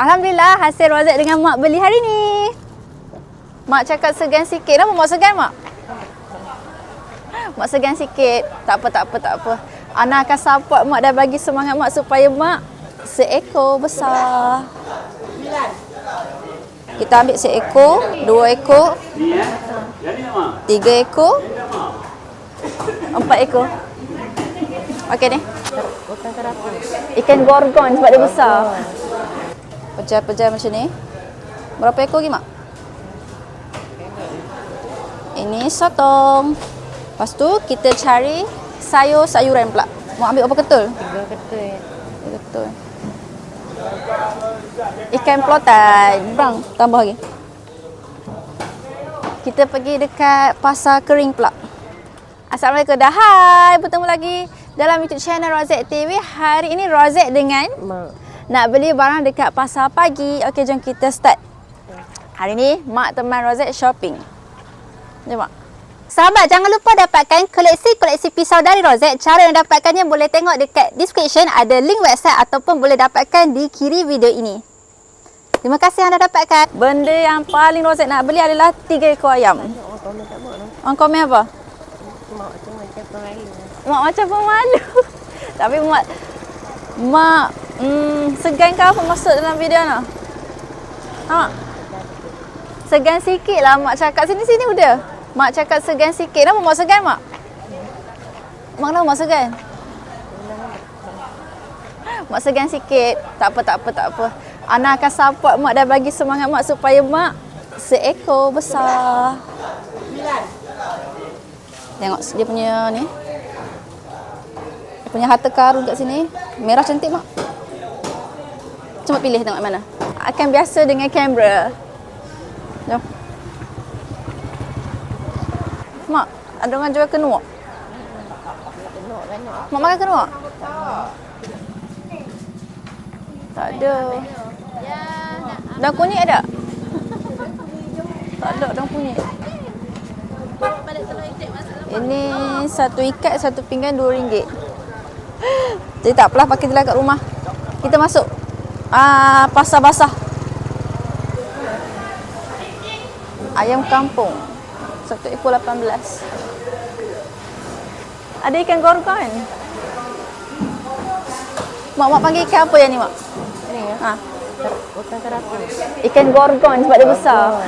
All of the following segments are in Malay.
Alhamdulillah, hasil rozet dengan mak beli hari ni. Mak cakap segan sikit. Kenapa mak segan, mak? Mak segan sikit. Tak apa. Ana akan support mak dan bagi semangat mak supaya mak seekor besar. Kita ambil seekor, 2 ekor, 3 ekor, 4 ekor. Okey ni. Ikan gorgon sebab dia besar. Pejal-pejal macam ni. Berapa ekor lagi, mak? Ini sotong. Lepas tu kita cari sayur-sayuran pula. Mau ambil berapa ketul? 3 ketul. 3 ketul. Ikan pelotan. Bang, tambah lagi. Kita pergi dekat pasar kering pula. Assalamualaikum. Dah hai. Bertemu lagi dalam YouTube channel Rozet TV. Hari ini Rozet dengan Mak. nak beli barang dekat pasar pagi. Okey, jom kita start. Hari ni mak teman Rozet shopping. Jom mak. Sahabat, jangan lupa dapatkan koleksi-koleksi pisau dari Rozet. Cara yang dapatkannya boleh tengok dekat description. Ada link website ataupun boleh dapatkan di kiri video ini. Terima kasih anda dapatkan. Benda yang paling Rozet nak beli adalah 3 ekor ayam. Orang komen tak mak. Orang komen apa? Mak tu macam pemalu. Mak macam pemalu. Tapi mak segan ke apa masuk dalam video ni? Ha? Segan sikit lah mak cakap. Sini udah. Mak cakap segan sikit. Kenapa mak segan, mak? Mak kenapa mak segan? Mak segan sikit. Tak apa. Ana akan support mak dan bagi semangat mak supaya mak seekor besar. Tengok dia punya ni. Dia punya harta karun kat sini. Merah cantik, mak. Cuba pilih tengok mana. Akan biasa dengan kamera. Jom. Mak, ada orang jual kenuak? Mak makan kenuak? Tak ada. Daun kunyit ada? Tak ada daun kunyit. Ini satu ikat, satu pinggan RM2. Jadi tak apalah, pakai je lah kat rumah. Kita masuk pasar basah. Ayam kampung. 1 ekor 18. Ada ikan gorgon. Mak panggil ikan apa yang ni, mak? Ini ya? Ha. Bukan kerapu. Ikan gorgon sebab dia besar.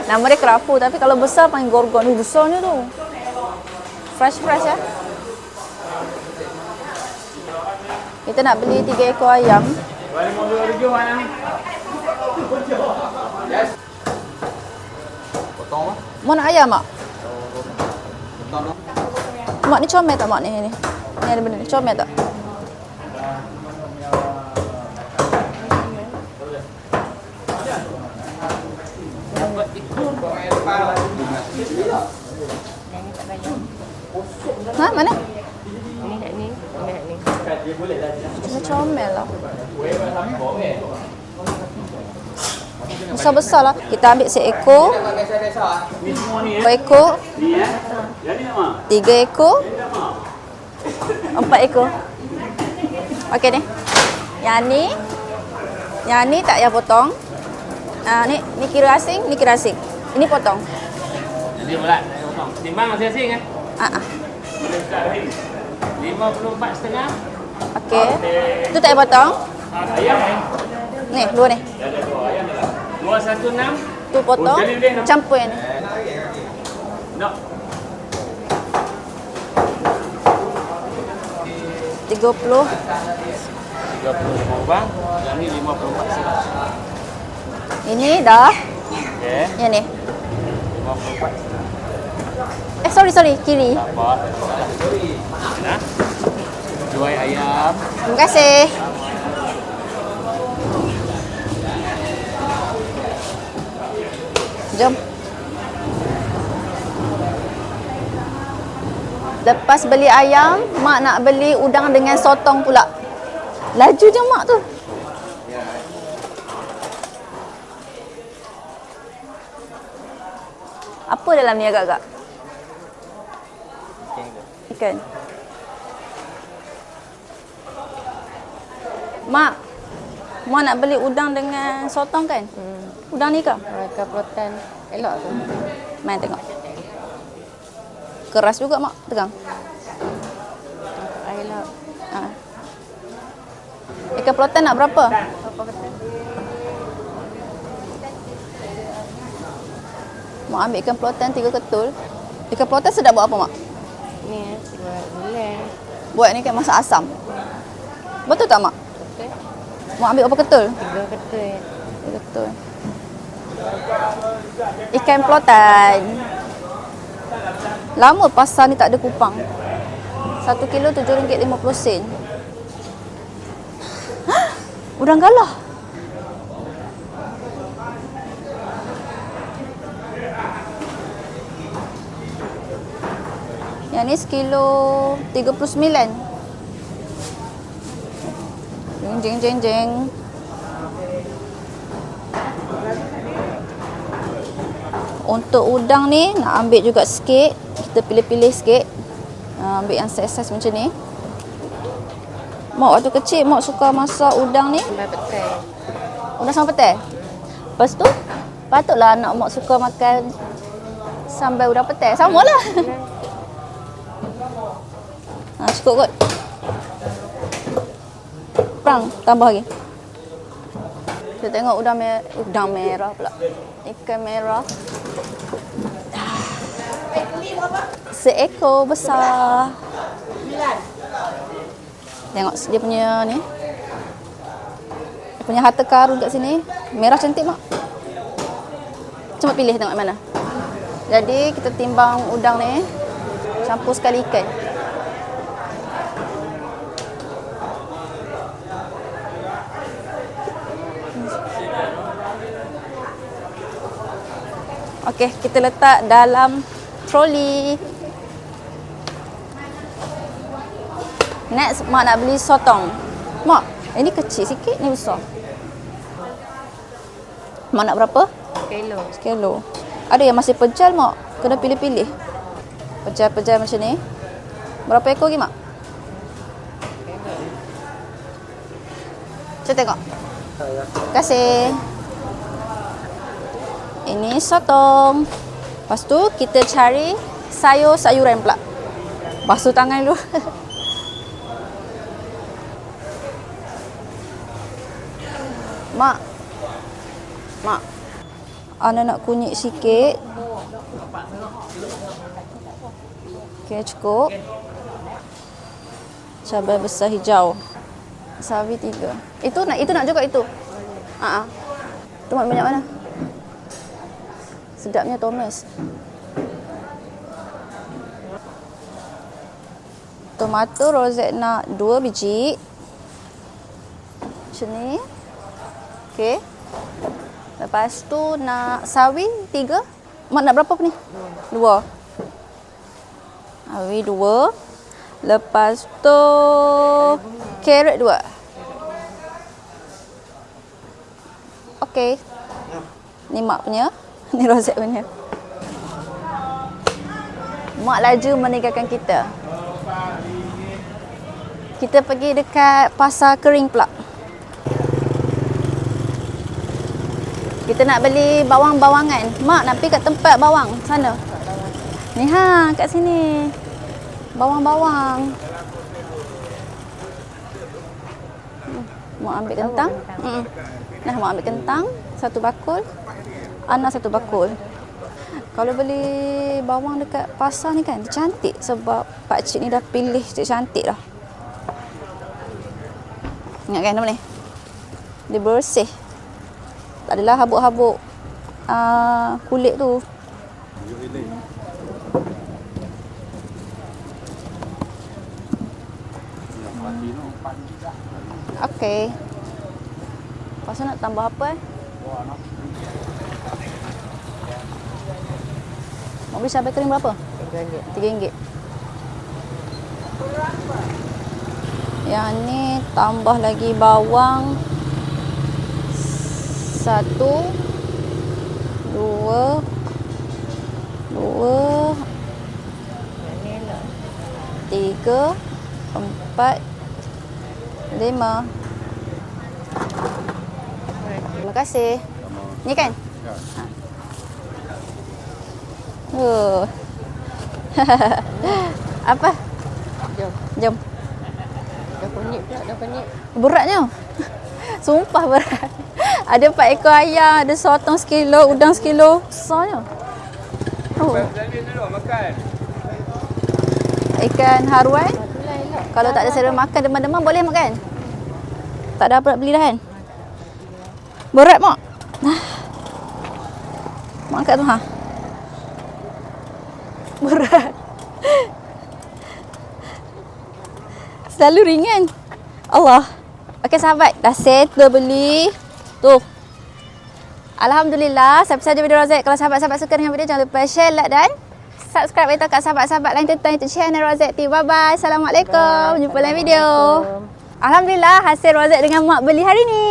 Nama dia kerapu tapi kalau besar panggil gorgon. Besarnya tu. Fresh ya. Kita nak beli 3 ekor ayam. Mau nak ayam, mak? Mak ni comel tak, mak ni? Ni ada benda ni. Comel tak? Ha, mana? Ini kat ni. Ini comel lah. Besar-besar lah. Kita ambil seekor, 2 ekor, 3 ekor, 4 ekor. Okey ni. Yang ni tak payah potong. Ni kira asing, ni kira asing. Ini potong. Jadi pula potong. Timbang masing-masing kan? 54,5. Okey. Tu tak payah potong. Ayam. Ni, 2 ni. 216. Tu potong. Campur yang ni. Nak. 30. 35 bang. Yang ni 54 sen. Ini dah. Okey. Yang ni. 54. Sorry. Kiri. Dapat. Nah. Jual ayam. Terima kasih. Jom. Lepas beli ayam, mak nak beli udang dengan sotong pula. Laju je mak tu. Apa dalam ni agak-agak? Ikan. Mak, Mak nak beli udang dengan sotong kan? Udang ni ke? Ikan pelotan. Elok tu. Main tengok. Keras juga mak tegang. Air laut. Ha. Ikan pelotan nak berapa? Apa kata? Mak ambil ikan pelotan 3 ketul. Ikan pelotan sedap buat apa mak? Ni buat gulai. Buat ni kan masak asam. Betul tak mak? Betul. Mak ambil berapa ketul? 3 ketul. 3 ketul. Ikan pelotan. Lama pasar ni tak ada kupang. 1 kilo RM7.50. Udang galah. Yang ni sekilo 39. Jeng jeng jeng jeng. Untuk udang ni nak ambil juga sikit. Kita pilih-pilih sikit. Ambil yang saiz-saiz macam ni. Mak waktu kecil mak suka masak udang ni. Sambal petai. Udang sambal petai. Lepas tu patutlah anak mak suka makan sambal udang petai. Samalah. Cukup kot. Perang tambah lagi. Kita tengok udang merah pula. Ikan merah. Seekor besar. Tengok dia punya ni. Dia punya harta karun kat sini. Merah cantik mak. Cuma pilih tengok mana. Jadi kita timbang udang ni. Campur sekali ikan. Okey, kita letak dalam troli. Next, mak nak beli sotong. Mak, ini kecil sikit, ni besar. Mak nak berapa? Kilo. Sekilo. Ada yang masih pejal, mak. Kena pilih-pilih. Pejal-pejal macam ni. Berapa ekor lagi, mak? Cuba tengok. Terima kasih. Ini sotong. Lepas tu kita cari sayur-sayuran pula. Basuh tangan dulu. Mak. Mak. Ana nak kunyit sikit. Okey, cukup. Cabai besar hijau. Sawi 3. Itu nak juga itu. Ha. Tu mak banyak mana? Sedapnya Thomas. Tomato rozet nak 2 biji. Macam ni. Okey. Lepas tu nak sawi 3. Mak nak berapa ni? 2. Sawi 2. Lepas tu carrot 2. Okey. Ni mak punya. Ni rozet punya. Mak laju meninggalkan kita. Kita pergi dekat pasar kering pula. Kita nak beli bawang-bawangan. Mak nak pergi kat tempat bawang sana. Ni kat sini. Bawang-bawang. Mak ambil kentang. Nah, mak ambil kentang 1 bakul. Ana 1 bakul. Kalau beli bawang dekat pasar ni kan cantik sebab pakcik ni dah pilih cantik dah. Ingat kan nama ni? Dia bersih. Tak adalah habuk-habuk kulit tu. Okey. Lepas tu nak tambah apa Mau beli cabai kering berapa? RM3. Yang ni tambah lagi bawang 1 2 3 4 5 Terima kasih. Ni kan? Ya. Apa? Jom. Jom. Dah kunyit pula, dah kunyit. Beratnya. Sumpah berat. Ada 4 ekor ayam, ada sotong sekilo, udang sekilo. Besarnya. Oh. Dulu makan. Ikan haruan. Itulah elok. Kalau tak ada selera makan demam-demam boleh mak kan? Tak ada apa nak beli dah kan? Berat mak. Mak angkat tu ha. Berat. Selalu ringan. Allah. Okey sahabat, dah settle beli. Tu. Alhamdulillah, sampai saja video Rozet. Kalau sahabat-sahabat suka dengan video, jangan lupa share, like dan subscribe. Beritahu kat sahabat-sahabat lain tentang YouTube channel Rozet TV. Bye-bye. Assalamualaikum. Jumpa lain video. Alhamdulillah, hasil Rozet dengan mak beli hari ni.